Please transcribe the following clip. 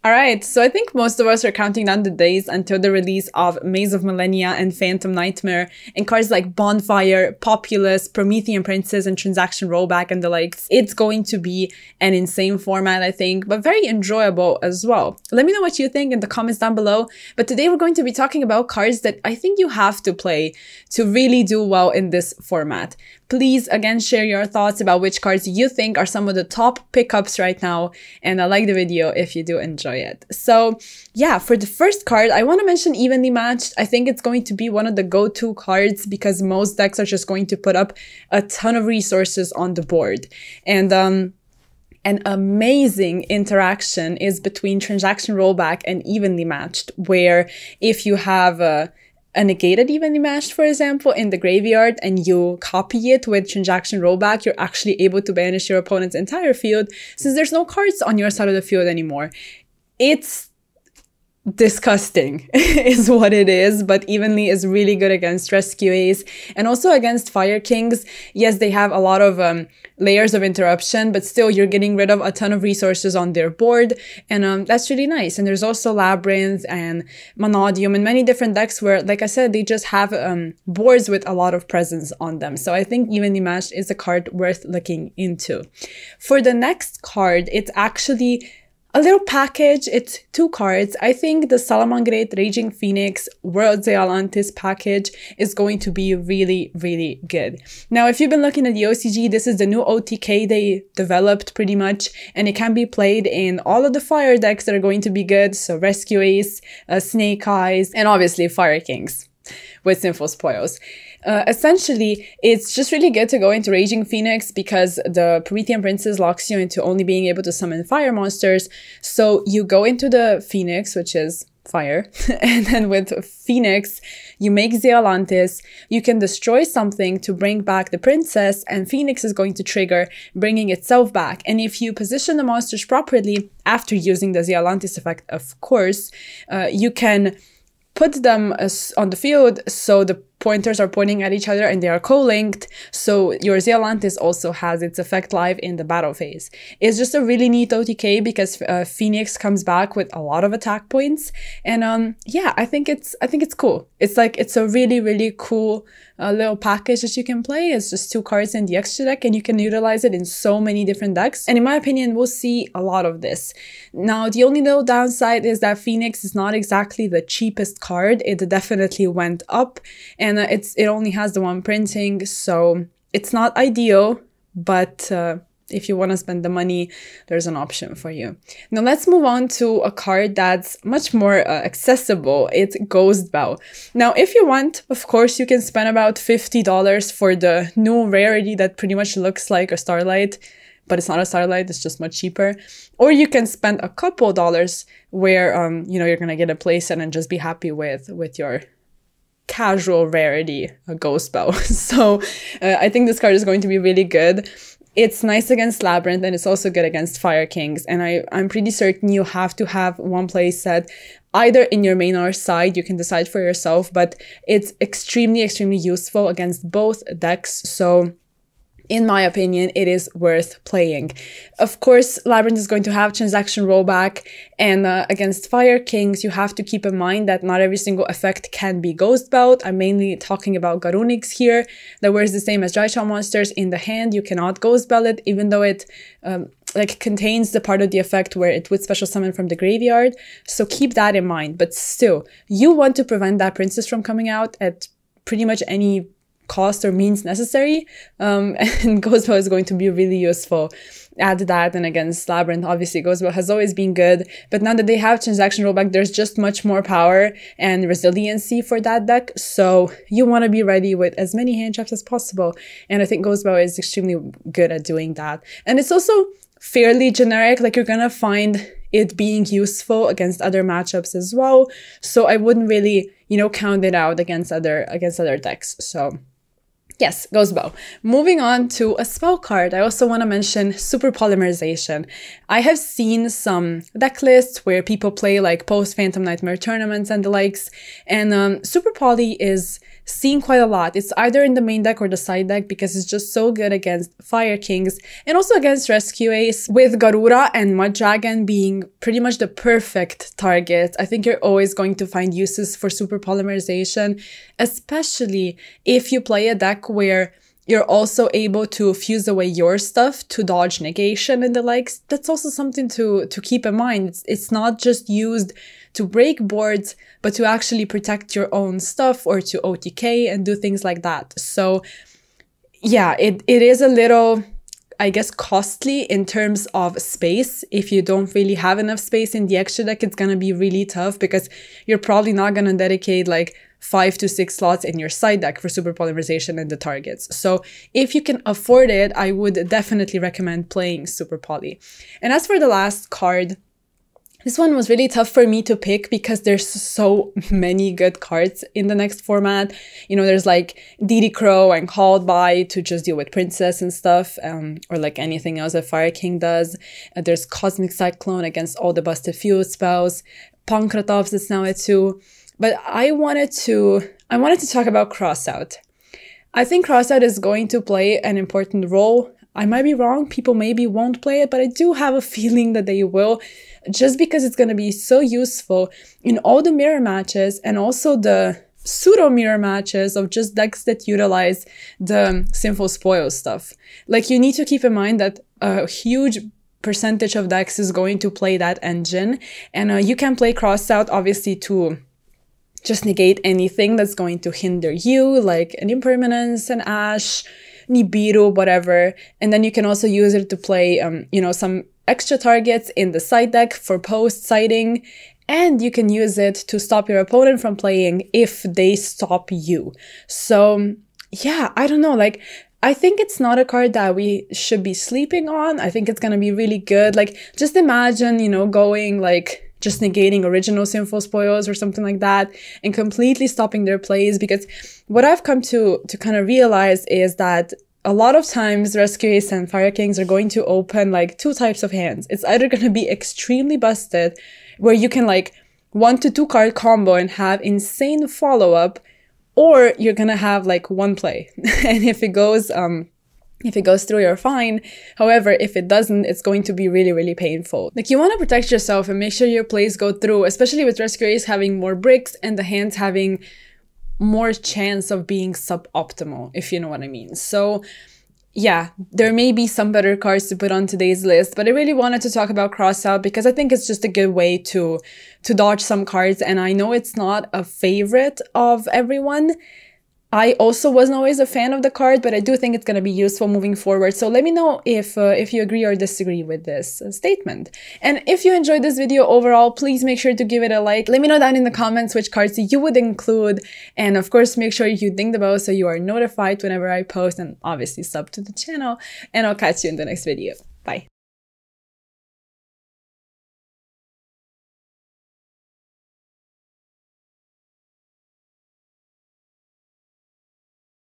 Alright, so I think most of us are counting down the days until the release of Maze of Millennia and Phantom Nightmare, and cards like Bonfire, Populous, Promethean Princess, and Transaction Rollback and the likes. It's going to be an insane format, I think, but very enjoyable as well. Let me know what you think in the comments down below, but today we're going to be talking about cards that I think you have to play to really do well in this format. Please, again, share your thoughts about which cards you think are some of the top pickups right now, and like the video if you do enjoy it. So yeah, for the first card, I want to mention Evenly Matched. I think it's going to be one of the go-to cards because most decks are just going to put up a ton of resources on the board. And an amazing interaction is between Transaction Rollback and Evenly Matched, where if you have a negated Evenly Matched, for example, in the graveyard and you copy it with Transaction Rollback, you're actually able to banish your opponent's entire field since there's no cards on your side of the field anymore. It's disgusting is what it is, but Evenly is really good against Rescue Ace and also against Fire Kings. Yes, they have a lot of layers of interruption, but still you're getting rid of a ton of resources on their board, and that's really nice. And there's also Labyrinth and Monodium and many different decks where, like I said, they just have boards with a lot of presence on them. So I think Evenly Matched is a card worth looking into. For the next card, it's actually a little package. It's 2 cards. I think the Salamangreat Raging Phoenix World Zealantis package is going to be really, really good. Now, if you've been looking at the OCG, this is the new OTK they developed pretty much, and it can be played in all of the fire decks that are going to be good. So Rescue Ace, Snake Eyes, and obviously Fire Kings with Sinful Spoils. Essentially, it's just really good to go into Raging Phoenix because the Promethean Princess locks you into only being able to summon fire monsters. So you go into the Phoenix, which is fire, and then with Phoenix, you make Zealantis, you can destroy something to bring back the princess, and Phoenix is going to trigger bringing itself back. And if you position the monsters properly, after using the Zealantis effect, of course, you can put them on the field so the pointers are pointing at each other and they are co-linked, so your Zealantis also has its effect live in the battle phase. It's just a really neat OTK because Phoenix comes back with a lot of attack points, and yeah, I think it's cool. It's like, it's a really, really cool little package that you can play. It's just 2 cards in the extra deck and you can utilize it in so many different decks, and in my opinion, we'll see a lot of this. Now, the only little downside is that Phoenix is not exactly the cheapest card. It definitely went up, and it only has the 1 printing, so it's not ideal, but if you want to spend the money, there's an option for you. Now let's move on to a card that's much more accessible. It's Ghost Belle. Now, if you want, of course, you can spend about $50 for the new rarity that pretty much looks like a Starlight, but it's not a Starlight, it's just much cheaper. Or you can spend a couple dollars where, you know, you're gonna get a playset and just be happy with your casual rarity, a Ghost Belle. So I think this card is going to be really good. It's nice against Labyrinth, and it's also good against Fire Kings. And I'm pretty certain you have to have 1 playset either in your main or side. You can decide for yourself, but it's extremely, extremely useful against both decks. So in my opinion, it is worth playing. Of course, Labyrinth is going to have Transaction Rollback, and against Fire Kings, you have to keep in mind that not every single effect can be Ghost Belle. I'm mainly talking about Garunix here. That works the same as Dry Shot monsters. In the hand, you cannot Ghost Belle it, even though it like contains the part of the effect where it would special summon from the graveyard. So keep that in mind. But still, you want to prevent that princess from coming out at pretty much any cost or means necessary, and Ghost Belle is going to be really useful at that. And against Labyrinth, obviously Ghost Belle has always been good, but now that they have Transaction Rollback, there's just much more power and resiliency for that deck, so you want to be ready with as many hand traps as possible, and I think Ghost Belle is extremely good at doing that. And it's also fairly generic, like you're gonna find it being useful against other matchups as well, so I wouldn't really, you know, count it out against other decks. So Yes, goes bow. Moving on to a spell card, I also want to mention Super Polymerization. I have seen some deck lists where people play like post-Phantom Nightmare tournaments and the likes, and Super Poly is seen quite a lot. It's either in the main deck or the side deck because it's just so good against Fire Kings and also against Rescue Ace, with Garura and Mud Dragon being pretty much the perfect target. I think you're always going to find uses for Super Polymerization, especially if you play a deck where you're also able to fuse away your stuff to dodge negation and the likes. That's also something to keep in mind. It's not just used to break boards, but to actually protect your own stuff or to OTK and do things like that. So yeah, it is a little, I guess, costly in terms of space. If you don't really have enough space in the extra deck, it's gonna be really tough because you're probably not gonna dedicate like 5 to 6 slots in your side deck for Super Polymerization and the targets. So if you can afford it, I would definitely recommend playing Super Poly. And as for the last card, this one was really tough for me to pick because there's so many good cards in the next format. You know, there's like DD Crow and Called By to just deal with Princess and stuff, or like anything else that Fire King does. There's Cosmic Cyclone against all the busted Fuse spells. Pankratov's that's now at 2. But I wanted to talk about Crossout. I think Crossout is going to play an important role. I might be wrong, people maybe won't play it, but I do have a feeling that they will, just because it's going to be so useful in all the mirror matches and also the pseudo mirror matches of just decks that utilize the Sinful Spoil stuff. Like, you need to keep in mind that a huge percentage of decks is going to play that engine, and you can play Crossout obviously to just negate anything that's going to hinder you, like an Impermanence, an Ash, Nibiru, whatever. And then you can also use it to play, you know, some extra targets in the side deck for post-sighting. And you can use it to stop your opponent from playing if they stop you. So yeah, I don't know, like, I think it's not a card that we should be sleeping on. I think it's gonna be really good. Like, just imagine, you know, going like just negating original Sinful Spoils or something like that and completely stopping their plays, because what I've come to kind of realize is that a lot of times Rescue Ace and Fire Kings are going to open like 2 types of hands. It's either going to be extremely busted, where you can like 1 to 2 card combo and have insane follow-up, or you're gonna have like 1 play. And if it goes through, you're fine. However, if it doesn't, it's going to be really, really painful. Like, you want to protect yourself and make sure your plays go through, especially with Rescue Ace having more bricks and the hands having more chance of being suboptimal, if you know what I mean. So yeah, there may be some better cards to put on today's list, but I really wanted to talk about Crossout because I think it's just a good way to dodge some cards. And I know it's not a favorite of everyone. I also wasn't always a fan of the card, but I do think it's going to be useful moving forward. So let me know if you agree or disagree with this statement. And if you enjoyed this video overall, please make sure to give it a like. Let me know down in the comments which cards you would include. And of course, make sure you ding the bell so you are notified whenever I post, and obviously sub to the channel. And I'll catch you in the next video.